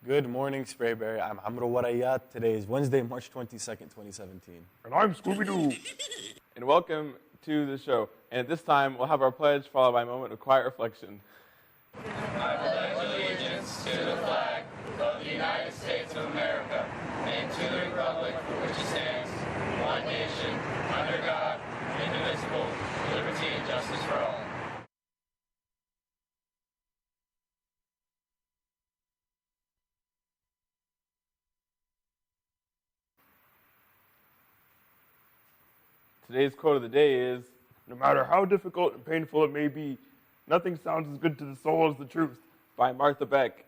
Good morning, Sprayberry. I'm Amro Warayat. Today is Wednesday, March 22nd, 2017. And I'm Scooby-Doo. And welcome to the show. And at this time, we'll have our pledge followed by a moment of quiet reflection. I pledge allegiance to the flag of the United States of America and to the republic for which it stands, one nation, under God, indivisible, with liberty and justice for all. Today's quote of the day is, No matter how difficult and painful it may be, nothing sounds as good to the soul as the truth. by Martha Beck.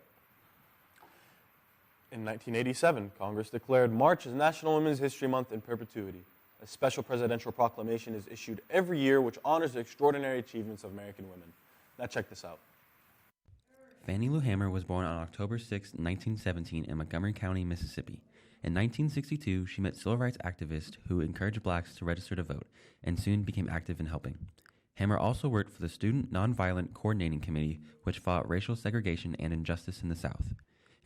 In 1987, Congress declared March as National Women's History Month in perpetuity. A special presidential proclamation is issued every year which honors the extraordinary achievements of American women. Now check this out. Fannie Lou Hamer was born on October 6, 1917 in Montgomery County, Mississippi. In 1962, she met civil rights activists who encouraged blacks to register to vote and soon became active in helping. Hamer also worked for the Student Nonviolent Coordinating Committee, which fought racial segregation and injustice in the South.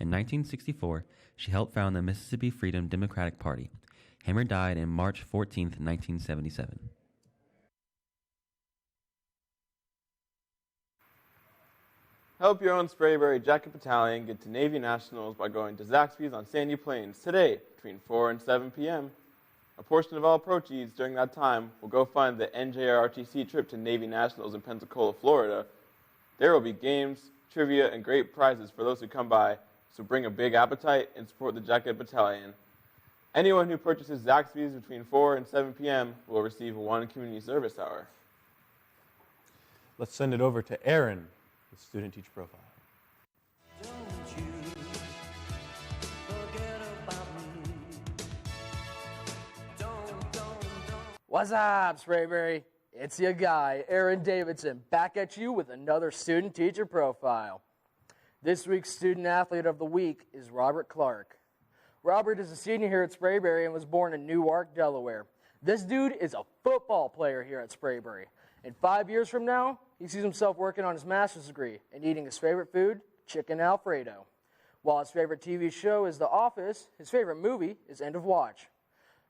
In 1964, she helped found the Mississippi Freedom Democratic Party. Hamer died on March 14, 1977. Help your own Sprayberry Jacket Battalion get to Navy Nationals by going to Zaxby's on Sandy Plains today between 4 and 7 p.m. A portion of all proceeds during that time will go fund the NJROTC trip to Navy Nationals in Pensacola, Florida. There will be games, trivia, and great prizes for those who come by, so bring a big appetite and support the Jacket Battalion. Anyone who purchases Zaxby's between 4 and 7 p.m. will receive one community service hour. Let's send it over to Aaron, the student teacher profile. Don't you forget about me. Don't. What's up, Sprayberry? It's your guy, Aaron Davidson, back at you with another student teacher profile. This week's student athlete of the week is Robert Clark. Robert is a senior here at Sprayberry and was born in Newark, Delaware. This dude is a football player here at Sprayberry. And 5 years from now, he sees himself working on his master's degree and eating his favorite food, chicken Alfredo. While his favorite TV show is The Office, his favorite movie is End of Watch.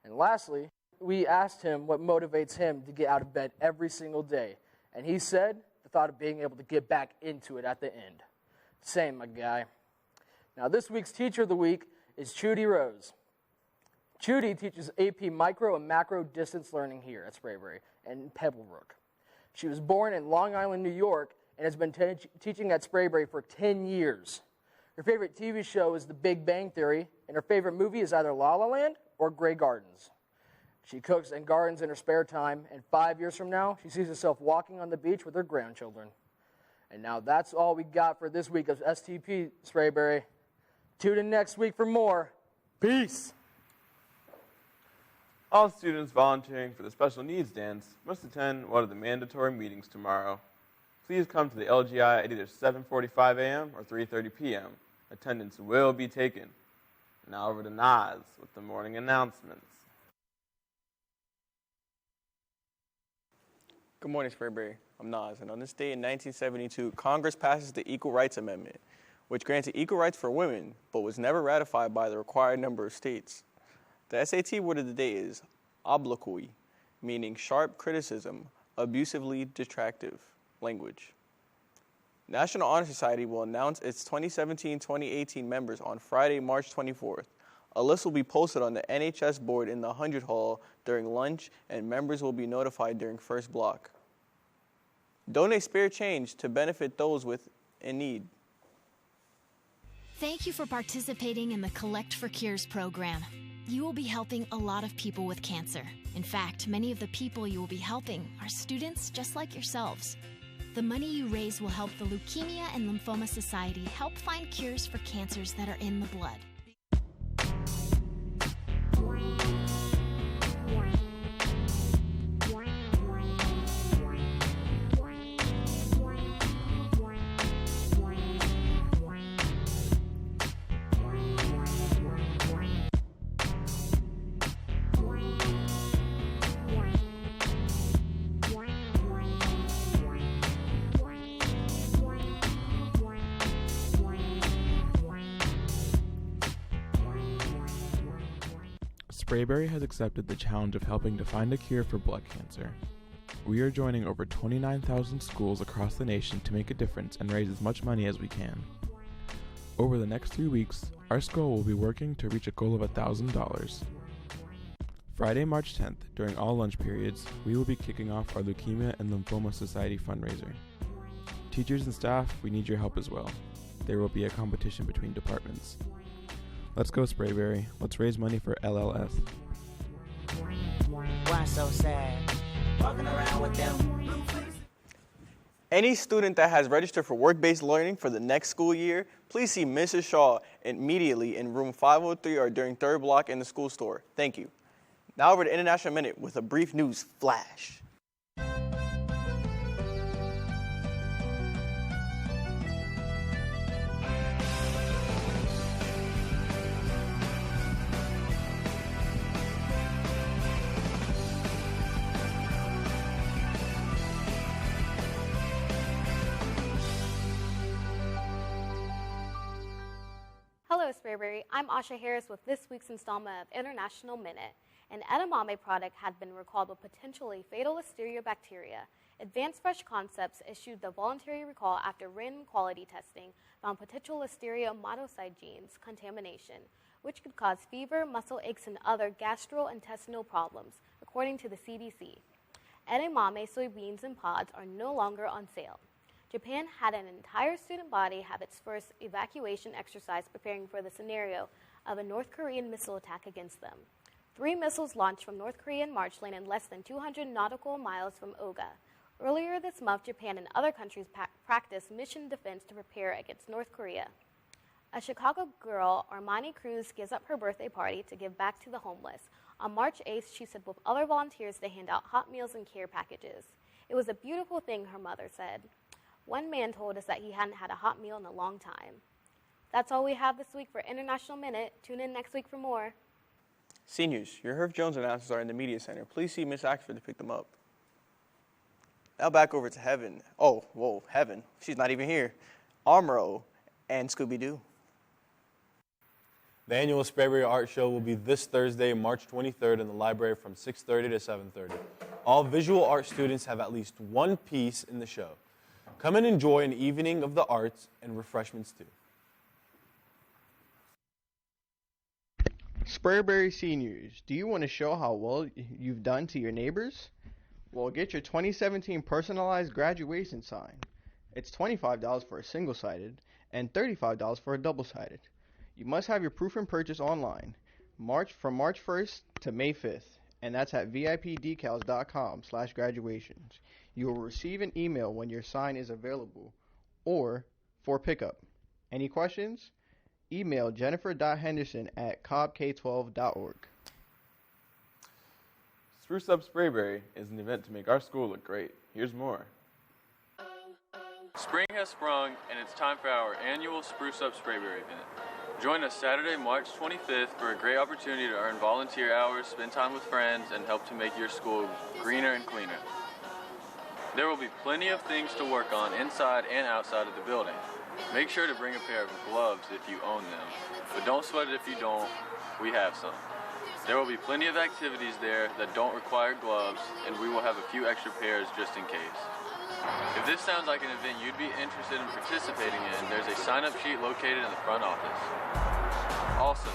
And lastly, we asked him what motivates him to get out of bed every single day. And he said the thought of being able to get back into it at the end. Same, my guy. Now, this week's teacher of the week is Trudy Rose. Trudy teaches AP Micro and Macro Distance Learning here at Sprayberry and Pebblebrook. She was born in Long Island, New York, and has been teaching at Sprayberry for 10 years. Her favorite TV show is The Big Bang Theory, and her favorite movie is either La La Land or Grey Gardens. She cooks and gardens in her spare time, and 5 years from now, she sees herself walking on the beach with her grandchildren. And now that's all we got for this week of STP Sprayberry. Tune in next week for more. Peace. All students volunteering for the special needs dance must attend one of the mandatory meetings tomorrow. Please come to the LGI at either 7:45 a.m. or 3:30 p.m. Attendance will be taken. Now over to Naz with the morning announcements. Good morning, Sprayberry. I'm Naz, and on this day in 1972, Congress passes the Equal Rights Amendment, which granted equal rights for women, but was never ratified by the required number of states. The SAT word of the day is obloquy, meaning sharp criticism, abusively detractive language. National Honor Society will announce its 2017-2018 members on Friday, March 24th. A list will be posted on the NHS board in the 100 Hall during lunch, and members will be notified during first block. Donate spare change to benefit those in need. Thank you for participating in the Collect for Cures program. You will be helping a lot of people with cancer. In fact, many of the people you will be helping are students just like yourselves. The money you raise will help the Leukemia and Lymphoma Society help find cures for cancers that are in the blood. Sprayberry has accepted the challenge of helping to find a cure for blood cancer. We are joining over 29,000 schools across the nation to make a difference and raise as much money as we can. Over the next 3 weeks, our school will be working to reach a goal of $1,000. Friday, March 10th, during all lunch periods, we will be kicking off our Leukemia and Lymphoma Society fundraiser. Teachers and staff, we need your help as well. There will be a competition between departments. Let's go, Sprayberry. Let's raise money for LLS. Why so sad? Walking around with them. Any student that has registered for work-based learning for the next school year, please see Mrs. Shaw immediately in room 503 or during third block in the school store. Thank you. Now over to International Minute with a brief news flash. Hello, Sprayberry. I'm Asha Harris with this week's installment of International Minute. An edamame product had been recalled with potentially fatal Listeria bacteria. Advanced Fresh Concepts issued the voluntary recall after random quality testing found potential Listeria monocyte genes contamination, which could cause fever, muscle aches, and other gastrointestinal problems, according to the CDC. Edamame soybeans and pods are no longer on sale. Japan had an entire student body have its first evacuation exercise preparing for the scenario of a North Korean missile attack against them. 3 missiles launched from North Korea in March landed less than 200 nautical miles from Oga. Earlier this month, Japan and other countries practiced mission defense to prepare against North Korea. A Chicago girl, Armani Cruz, gives up her birthday party to give back to the homeless. On March 8th, she said with other volunteers to hand out hot meals and care packages. It was a beautiful thing, her mother said. One man told us that he hadn't had a hot meal in a long time. That's all we have this week for International Minute. Tune in next week for more. Seniors, your Herff Jones announcers are in the media center. Please see Miss Axford to pick them up. Now back over to Heaven. Oh, whoa, Heaven. She's not even here. Armoro and Scooby-Doo. The annual Sprayberry Art Show will be this Thursday, March 23rd in the library from 6:30 to 7:30. All visual art students have at least one piece in the show. Come and enjoy an evening of the arts and refreshments too. Sprayberry seniors, do you want to show how well you've done to your neighbors? Well, get your 2017 personalized graduation sign. It's $25 for a single-sided and $35 for a double-sided. You must have your proof and purchase online from March 1st to May 5th, and that's at vipdecals.com/graduations. You will receive an email when your sign is available or for pickup. Any questions? Email jennifer.henderson@cobbk12.org. Spruce Up Sprayberry is an event to make our school look great. Here's more. Spring has sprung, and it's time for our annual Spruce Up Sprayberry event. Join us Saturday, March 25th for a great opportunity to earn volunteer hours, spend time with friends, and help to make your school greener and cleaner. There will be plenty of things to work on inside and outside of the building. Make sure to bring a pair of gloves if you own them, but don't sweat it if you don't. We have some. There will be plenty of activities there that don't require gloves, and we will have a few extra pairs just in case. If this sounds like an event you'd be interested in participating in, there's a sign-up sheet located in the front office. Also,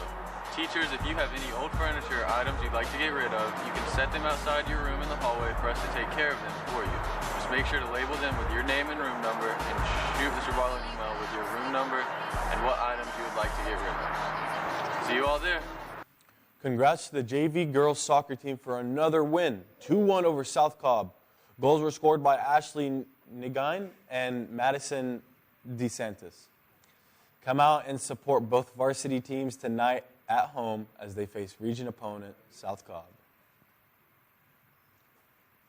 teachers, if you have any old furniture or items you'd like to get rid of, you can set them outside your room in the hallway for us to take care of them for you. Just make sure to label them with your name and room number, and shoot Mr. Barlow an email with your room number and what items you would like to get rid of. See you all there. Congrats to the JV girls soccer team for another win, 2-1 over South Cobb. Goals were scored by Ashley Nigine and Madison DeSantis. Come out and support both varsity teams tonight at home as they face region opponent South Cobb.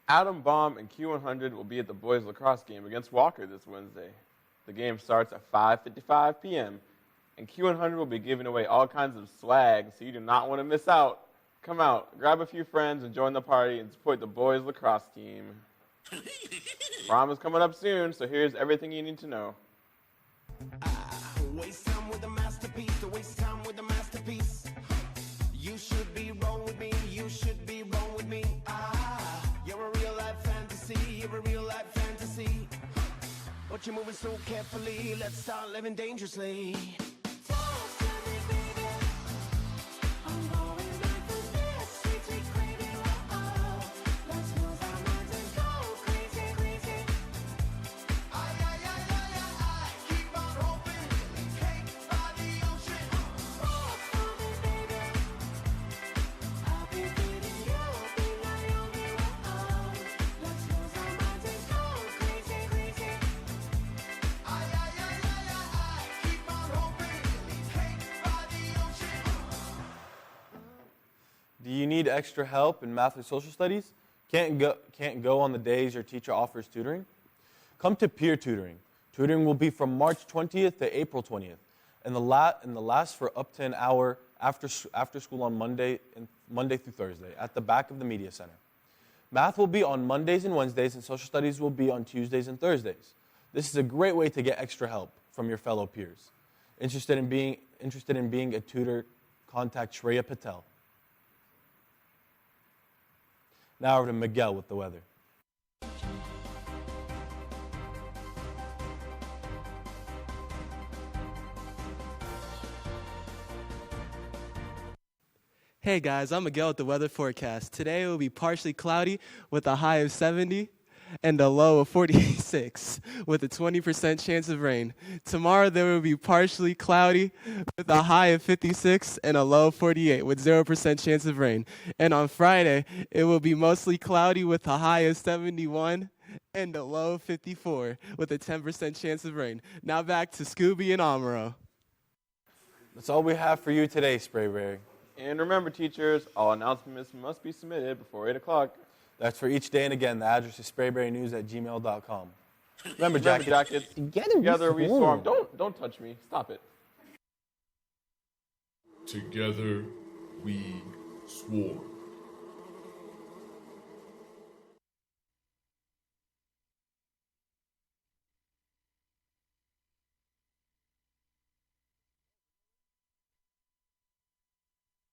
Adam Baum and Q100 will be at the boys lacrosse game against Walker this Wednesday. The game starts at 5:55 p.m., and Q100 will be giving away all kinds of swag, so you do not want to miss out. Come out, grab a few friends, and join the party and support the boys lacrosse team. Prom is coming up soon, so here's everything you need to know. Waste time with a masterpiece, to waste time with a masterpiece. You should be rolling with but you're moving so carefully. Let's start living dangerously. Do you need extra help in math or social studies? Can't go on the days your teacher offers tutoring? Come to peer tutoring. Tutoring will be from March 20th to April 20th, and the last for up to an hour after school on Monday through Thursday at the back of the Media Center. Math will be on Mondays and Wednesdays, and social studies will be on Tuesdays and Thursdays. This is a great way to get extra help from your fellow peers. Interested in being a tutor? Contact Shreya Patel. Now over to Miguel with the weather. Hey guys, I'm Miguel with the weather forecast. Today it will be partially cloudy with a high of 70 and a low of 46 with a 20% chance of rain. Tomorrow there will be partially cloudy with a high of 56 and a low of 48 with 0% chance of rain. And on Friday it will be mostly cloudy with a high of 71 and a low of 54 with a 10% chance of rain. Now back to Scooby and Amaro. That's all we have for you today, Sprayberry. And remember, teachers, all announcements must be submitted before 8 o'clock. That's for each day, and again, the address is sprayberrynews@gmail.com. Remember, Jackets. Together we swarm. Don't touch me. Stop it. Together we swarm.